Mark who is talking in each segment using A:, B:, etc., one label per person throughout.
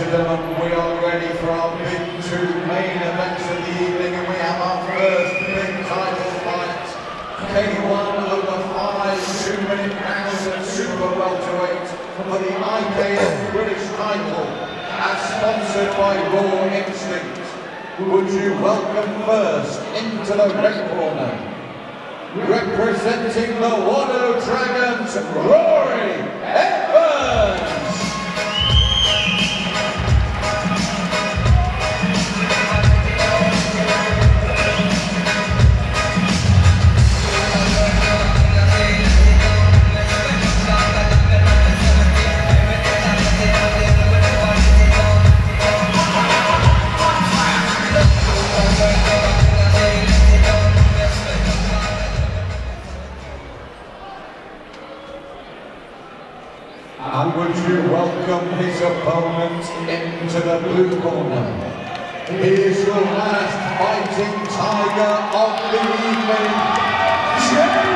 A: and gentlemen, we are ready for our big two main events of the evening, and we have our first big title fight. K1 over 5 2-minute rounds at super welterweight for the IKF British title, as sponsored by Raw Instinct. Would you welcome first into the red corner, representing the Wado Dragons, Rory Evans! And would you welcome his opponent into the blue corner? He is your last fighting tiger of the evening, Jamie!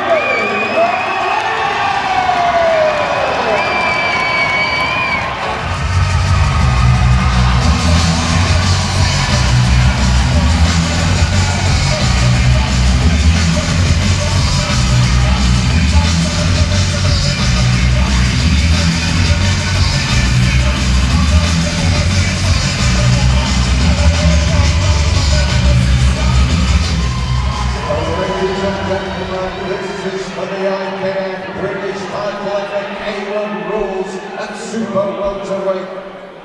A: This is for the IKF British title at the K1 rules and super welterweight.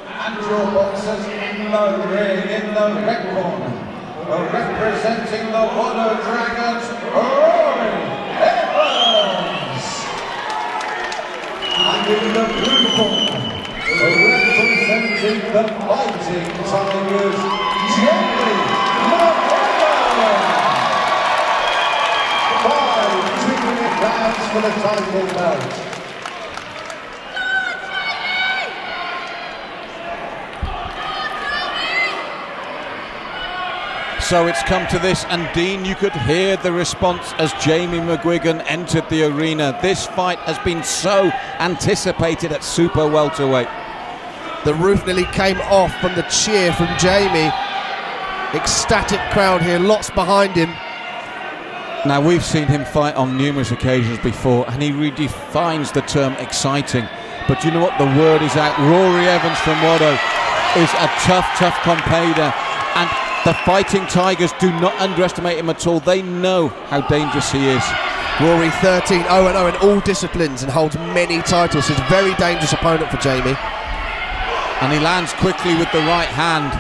A: And your boxers in the ring, in the red corner, representing the Wado Dragons, Rory Evans! And in the blue corner, representing the Fighting Tigers, Jamie McGregor! 5 2-minute rounds for the title bout.
B: So it's come to this, and Dean, you could hear the response as Jamie McGuigan entered the arena. This fight has been so anticipated at super welterweight.
C: The roof nearly came off from the cheer from Jamie. Ecstatic crowd here, lots behind him.
B: Now, we've seen him fight on numerous occasions before, and he redefines the term exciting. But you know what? The word is out. Rory Evans from Wado is a tough competitor, and the Fighting Tigers do not underestimate him at all. They know how dangerous he is.
C: Rory 13-0-0 in all disciplines and holds many titles. He's a very dangerous opponent for Jamie.
B: And he lands quickly with the right hand.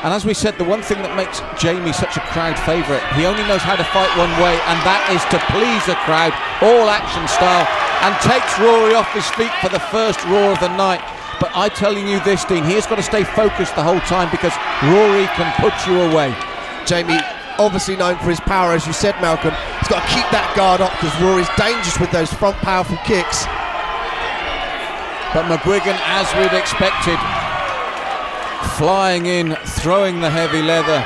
B: And as we said, the one thing that makes Jamie such a crowd favourite, he only knows how to fight one way, and that is to please the crowd, all action style, and takes Rory off his feet for the first roar of the night. But I'm telling you this, Dean, he has got to stay focused the whole time, because Rory can put you away.
C: Jamie, obviously known for his power, as you said, Malcolm. He's got to keep that guard up, because Rory's dangerous with those front powerful kicks.
B: But McGuigan, as we'd expected, flying in, throwing the heavy leather.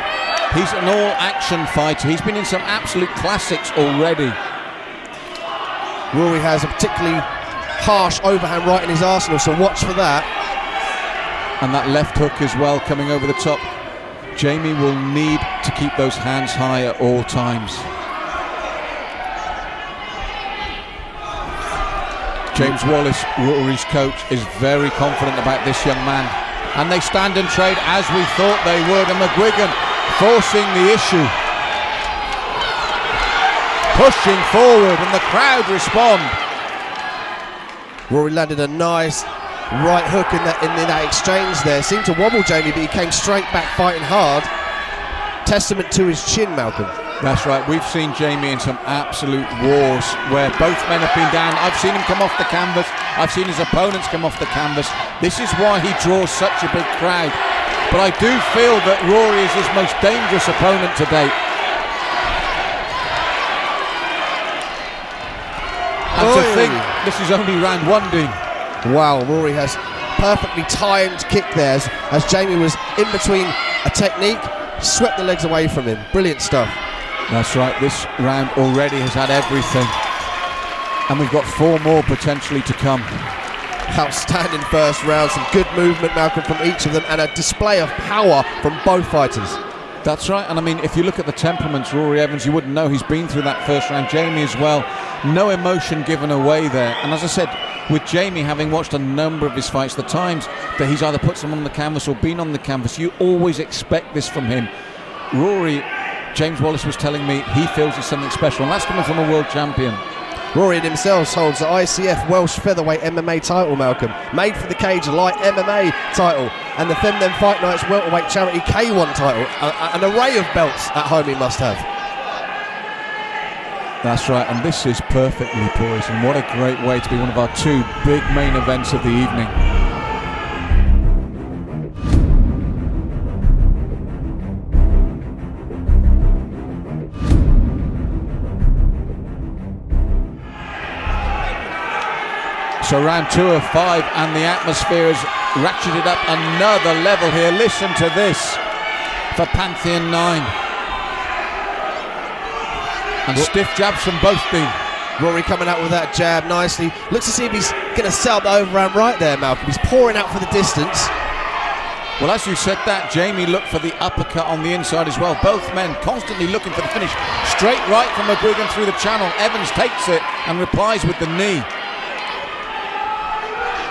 B: He's an all-action fighter. He's been in some absolute classics already.
C: Rory has a particularly harsh overhand right in his arsenal, so watch for that.
B: And that left hook as well, coming over the top. Jamie will need to keep those hands high at all times. James Wallace, Rory's coach, is very confident about this young man. And they stand and trade as we thought they would, and McGuigan forcing the issue, pushing forward, and the crowd respond.
C: Rory landed a nice right hook in that exchange there. Seemed to wobble Jamie, but he came straight back fighting hard. Testament to his chin, Malcolm.
B: That's right, we've seen Jamie in some absolute wars where both men have been down. I've seen him come off the canvas, I've seen his opponents come off the canvas. This is why he draws such a big crowd. But I do feel that Rory is his most dangerous opponent to date. And to think this is only round 1, Dean.
C: Wow, Rory has perfectly timed kick there as Jamie was in between a technique, swept the legs away from him. Brilliant stuff.
B: That's right, this round already has had everything. And we've got 4 more potentially to come.
C: Outstanding first round, some good movement, Malcolm, from each of them, and a display of power from both fighters.
B: That's right, and I mean, if you look at the temperaments, Rory Evans, you wouldn't know he's been through that first round. Jamie as well, no emotion given away there. And as I said, with Jamie, having watched a number of his fights, the times that he's either put someone on the canvas or been on the canvas, you always expect this from him. Rory, James Wallace was telling me, he feels it's something special, and that's coming from a world champion.
C: Rory himself holds the ICF Welsh Featherweight MMA title, Malcolm. Made for the Cage Light MMA title, and the Femden Fight Nights Welterweight Charity K1 title. An array of belts at home he must have.
B: That's right, and this is perfectly poised, and what a great way to be one of our two big main events of the evening. So round 2 of 5, and the atmosphere has ratcheted up another level here. Listen to this for Pantheon 9. And stiff jabs from both teams.
C: Rory coming out with that jab nicely. Looks to see if he's going to set up the overhand right there, Malcolm. He's pouring out for the distance.
B: Well, as you said that, Jamie looked for the uppercut on the inside as well. Both men constantly looking for the finish. Straight right from McGuigan through the channel. Evans takes it and replies with the knee.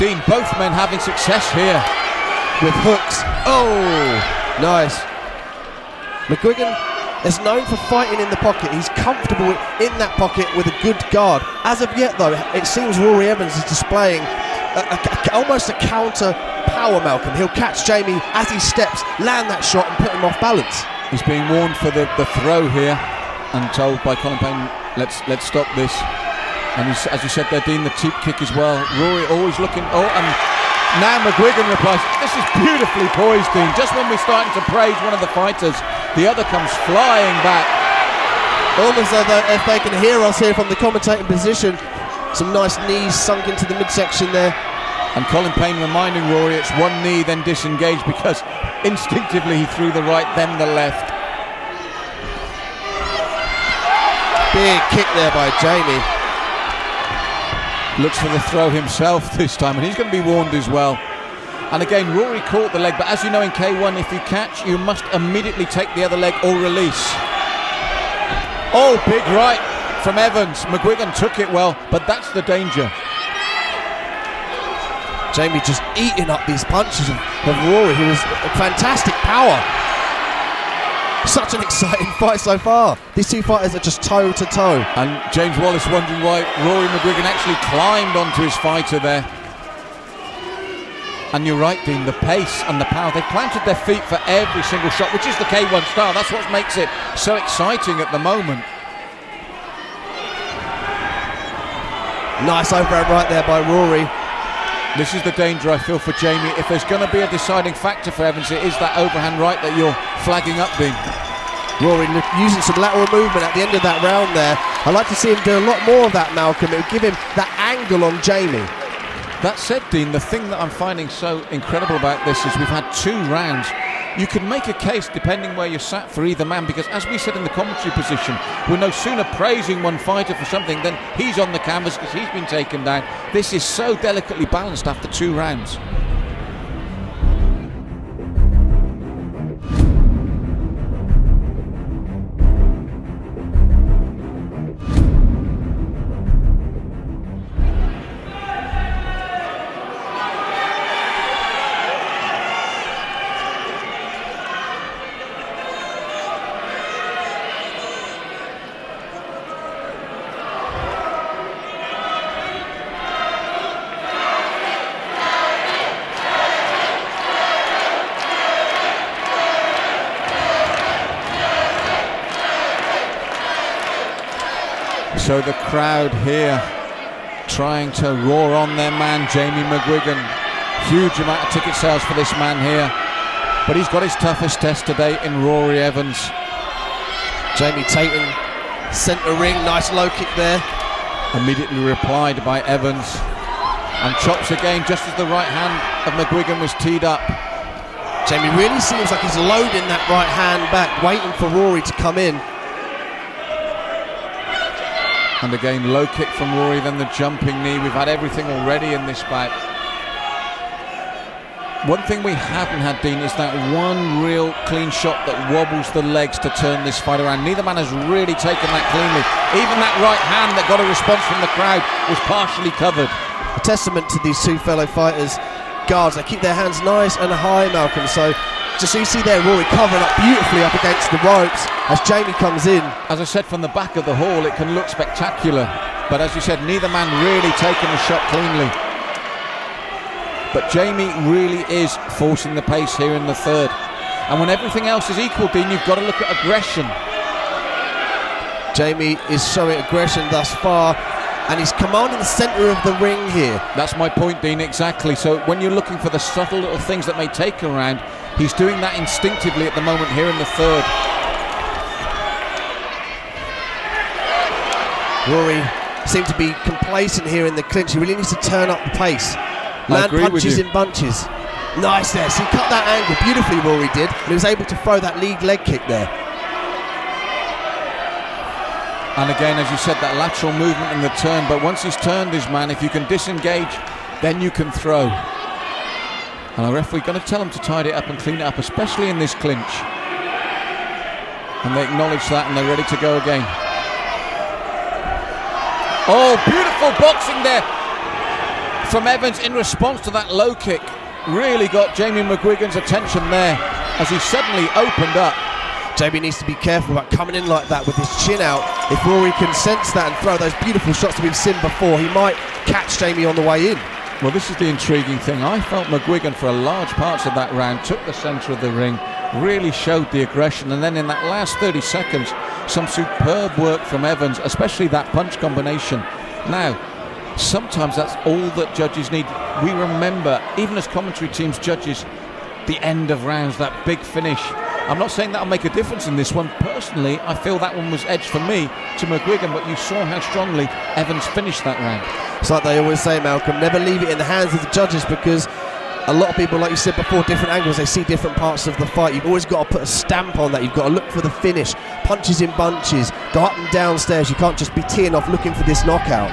B: Dean, both men having success here
C: with hooks. Oh, nice. McGuigan is known for fighting in the pocket. He's comfortable in that pocket with a good guard. As of yet, though, it seems Rory Evans is displaying almost a counter power, Malcolm. He'll catch Jamie as he steps, land that shot and put him off balance.
B: He's being warned for the throw here and told by Colin Payne, let's stop this. And he's, as you said there, Dean, the cheap kick as well. Rory always looking, and now McGuigan replies, this is beautifully poised, Dean. Just when we're starting to praise one of the fighters, the other comes flying back.
C: Almost as though if they can hear us here from the commentating position, some nice knees sunk into the midsection there.
B: And Colin Payne reminding Rory it's one knee, then disengaged, because instinctively he threw the right, then the left.
C: Big kick there by Jamie.
B: Looks for the throw himself this time, and he's going to be warned as well. And again, Rory caught the leg, but as you know in K1, if you catch, you must immediately take the other leg or release. Oh, big right from Evans. McGuigan took it well, but that's the danger.
C: Jamie just eating up these punches of Rory, who has fantastic power. Such an exciting fight so far. These two fighters are just toe to toe.
B: And James Wallace wondering why Rory McGuigan actually climbed onto his fighter there. And you're right, Dean, the pace and the power. They've planted their feet for every single shot, which is the K1 style. That's what makes it so exciting at the moment.
C: Nice overhand right there by Rory.
B: This is the danger I feel for Jamie. If there's going to be a deciding factor for Evans, it is that overhand right that you're flagging up, Dean.
C: Rory using some lateral movement at the end of that round there. I'd like to see him do a lot more of that, Malcolm. It would give him that angle on Jamie.
B: That said, Dean, the thing that I'm finding so incredible about this is we've had 2 rounds. You can make a case, depending where you're sat, for either man, because as we said in the commentary position, we're no sooner praising one fighter for something than he's on the canvas because he's been taken down. This is so delicately balanced after 2 rounds. So the crowd here trying to roar on their man, Jamie McGuigan. Huge amount of ticket sales for this man here. But he's got his toughest test today in Rory Evans.
C: Jamie Tatum, centre ring, nice low kick there.
B: Immediately replied by Evans. And chops again just as the right hand of McGuigan was teed up.
C: Jamie really seems like he's loading that right hand back, waiting for Rory to come in.
B: And again, low kick from Rory, then the jumping knee. We've had everything already in this bout. One thing we haven't had, Dean, is that one real clean shot that wobbles the legs to turn this fight around. Neither man has really taken that cleanly. Even that right hand that got a response from the crowd was partially covered.
C: A testament to these two fellow fighters' guards. They keep their hands nice and high, Malcolm. So just so you see there, Rory covering up beautifully up against the ropes as Jamie comes in.
B: As I said, from the back of the hall, it can look spectacular. But as you said, neither man really taking the shot cleanly. But Jamie really is forcing the pace here in the third. And when everything else is equal, Dean, you've got to look at aggression.
C: Jamie is showing aggression thus far, and he's commanding the centre of the ring here.
B: That's my point, Dean, exactly. So when you're looking for the subtle little things that may take a round, he's doing that instinctively at the moment here in the third.
C: Rory seemed to be complacent here in the clinch. He really needs to turn up the pace. Land punches in bunches. Nice there. So he cut that angle beautifully, Rory did, and he was able to throw that lead leg kick there.
B: And again, as you said, that lateral movement in the turn, but once he's turned his man, if you can disengage, then you can throw. And the referee going to tell him to tidy it up and clean it up, especially in this clinch. And they acknowledge that and they're ready to go again. Oh, beautiful boxing there from Evans in response to that low kick. Really got Jamie McGuigan's attention there as he suddenly opened up.
C: Jamie needs to be careful about coming in like that with his chin out. If Rory can sense that and throw those beautiful shots that we've seen before, he might catch Jamie on the way in.
B: Well, this is the intriguing thing. I felt McGuigan for a large parts of that round took the centre of the ring, really showed the aggression, and then in that last 30 seconds, some superb work from Evans, especially that punch combination. Now, sometimes that's all that judges need. We remember, even as commentary teams, judges, the end of rounds, that big finish. I'm not saying that'll make a difference in this one. Personally, I feel that one was edged for me to McGuigan, but you saw how strongly Evans finished that round.
C: It's like they always say, Malcolm, never leave it in the hands of the judges, because a lot of people, like you said before, different angles, they see different parts of the fight. You've always got to put a stamp on that. You've got to look for the finish. Punches in bunches, go up and downstairs. You can't just be teeing off looking for this knockout.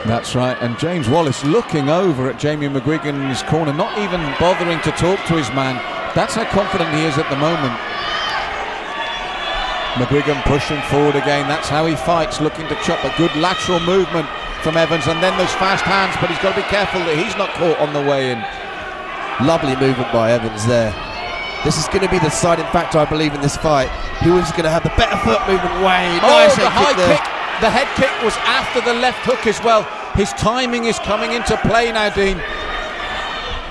B: That's right, and James Wallace looking over at Jamie McGuigan in his corner, not even bothering to talk to his man. That's how confident he is at the moment. McGuigan pushing forward again, that's how he fights, looking to chop. A good lateral movement from Evans, and then those fast hands, but he's got to be careful that he's not caught on the way in.
C: Lovely movement by Evans there. This is going to be the deciding factor, I believe, in this fight. Who is going to have the better foot movement? Wade, nice
B: the high
C: kick there.
B: kick. The head kick was after the left hook as well. His timing is coming into play now, Dean.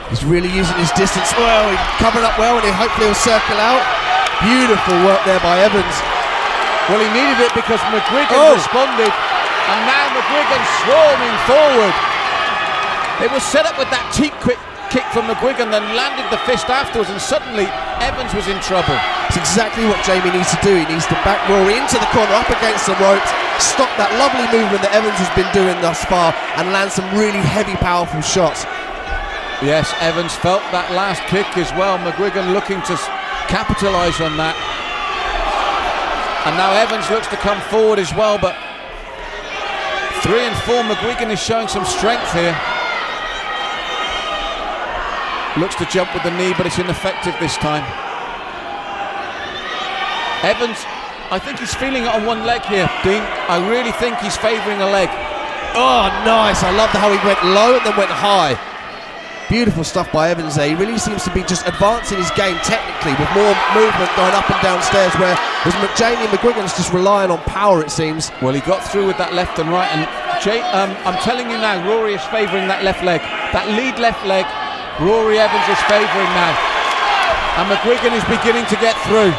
C: He's really using his distance well. He's covered up well, and hopefully he'll circle out. Beautiful work there by Evans.
B: Well, he needed it because McGuigan responded, and now McGuigan swarming forward. It was set up with that teep quick kick from McGuigan, then landed the fist afterwards, and suddenly Evans was in trouble.
C: It's exactly what Jamie needs to do. He needs to back Rory into the corner, up against the ropes, stop that lovely movement that Evans has been doing thus far, and land some really heavy, powerful shots.
B: Yes, Evans felt that last kick as well. McGuigan looking to capitalise on that. And now Evans looks to come forward as well, but 3 and 4, McGuigan is showing some strength here. Looks to jump with the knee, but it's ineffective this time. Evans, I think he's feeling it on one leg here, Dean. I really think he's favouring a leg.
C: Oh, nice. I love how he went low and then went high. Beautiful stuff by Evans there. He really seems to be just advancing his game technically with more movement going up and downstairs, where Jamie McGuigan's just relying on power, it seems.
B: Well, he got through with that left and right, and I'm telling you now, Rory is favouring that left leg. That lead left leg, Rory Evans is favouring now. And McGuigan is beginning to get through.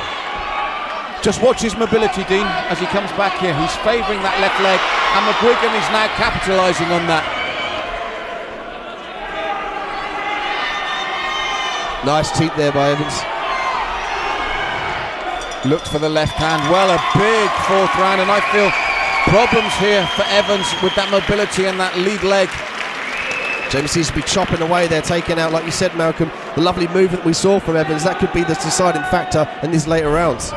B: Just watch his mobility, Dean, as he comes back here. He's favouring that left leg, and McGuigan is now capitalising on that.
C: Nice teep there by Evans.
B: Looked for the left hand. Well, a big fourth round, and I feel problems here for Evans with that mobility and that lead leg.
C: James seems to be chopping away there, taking out, like you said, Malcolm, the lovely movement we saw from Evans, that could be the deciding factor in these later rounds.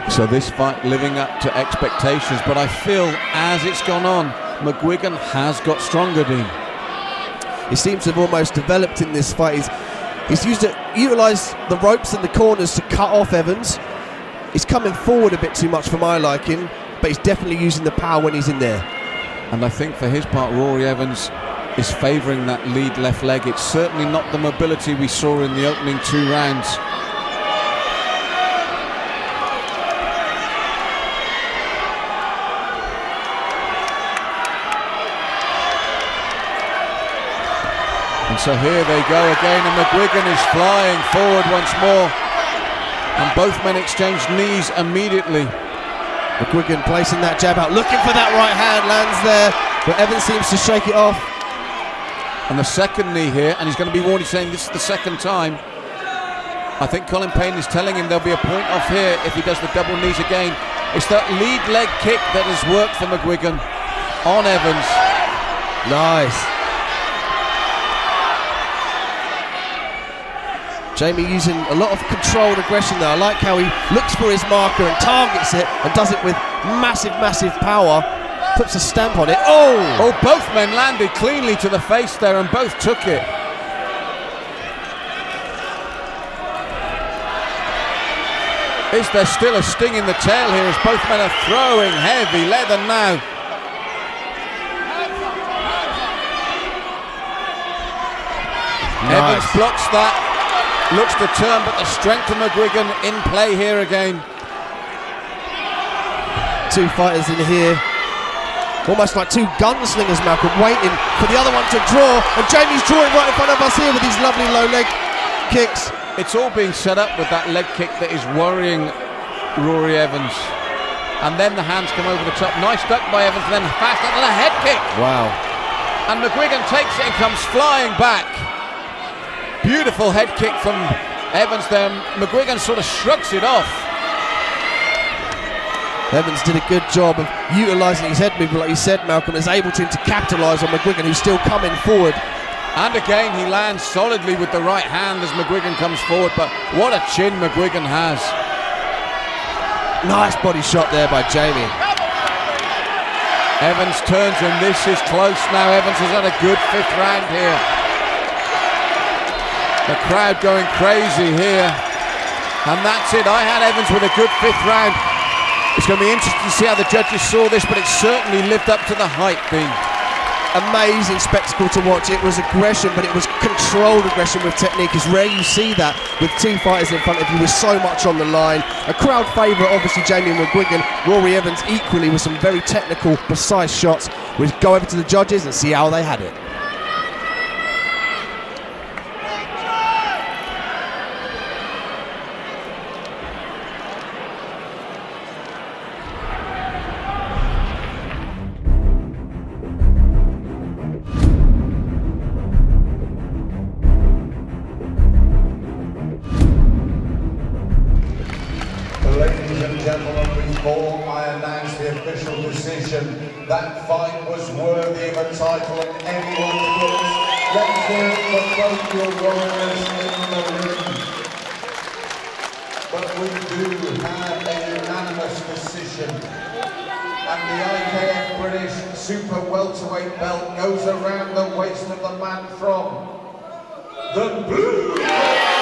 B: So this fight living up to expectations, but I feel as it's gone on, McGuigan has got stronger, Dean.
C: He seems to have almost developed in this fight. He's utilised the ropes and the corners to cut off Evans. He's coming forward a bit too much for my liking, but he's definitely using the power when he's in there.
B: And I think for his part, Rory Evans is favouring that lead left leg. It's certainly not the mobility we saw in the opening 2 rounds. And so here they go again, and McGuigan is flying forward once more. And both men exchange knees immediately.
C: McGuigan placing that jab out, looking for that right hand, lands there, but Evans seems to shake it off.
B: And the second knee here, and he's going to be warned, he's saying this is the second time. I think Colin Payne is telling him there'll be a point off here if he does the double knees again. It's that lead leg kick that has worked for McGuigan on Evans.
C: Nice. Jamie using a lot of controlled aggression there. I like how he looks for his marker and targets it and does it with massive power. Puts a stamp on it. Oh,
B: both men landed cleanly to the face there and both took it. Is there still a sting in the tail here as both men are throwing heavy leather now?
C: Nice.
B: Evans blocks that. Looks to turn, but the strength of McGuigan in play here again.
C: 2 fighters in here, almost like 2 gunslingers, Malcolm, waiting for the other one to draw, and Jamie's drawing right in front of us here with these lovely low leg kicks.
B: It's all being set up with that leg kick that is worrying Rory Evans. And then the hands come over the top. Nice duck by Evans, and then fast and a head kick.
C: Wow.
B: And McGuigan takes it and comes flying back. Beautiful head kick from Evans there. McGuigan sort of shrugs it off.
C: Evans did a good job of utilising his head movement, like you said, Malcolm, is able to capitalise on McGuigan, who's still coming forward.
B: And again, he lands solidly with the right hand as McGuigan comes forward, but what a chin McGuigan has.
C: Nice body shot there by Jamie.
B: Evans turns, and this is close now. Evans has had a good 5th round here. The crowd going crazy here. And that's it. I had Evans with a good 5th round. It's going to be interesting to see how the judges saw this, but it certainly lived up to the hype, Dean.
C: Amazing spectacle to watch. It was aggression, but it was controlled aggression with technique. It's rare you see that with 2 fighters in front of you with so much on the line. A crowd favourite, obviously, Jamie McGuigan. Rory Evans equally with some very technical, precise shots. We'll go over to the judges and see how they had it.
A: Ladies and gentlemen, before I announce the official decision, that fight was worthy of a title in anyone's books. Let's hear it for both your warriors in the ring. But we do have a unanimous decision. And the IKF British Super Welterweight belt goes around the waist of the man from the blue.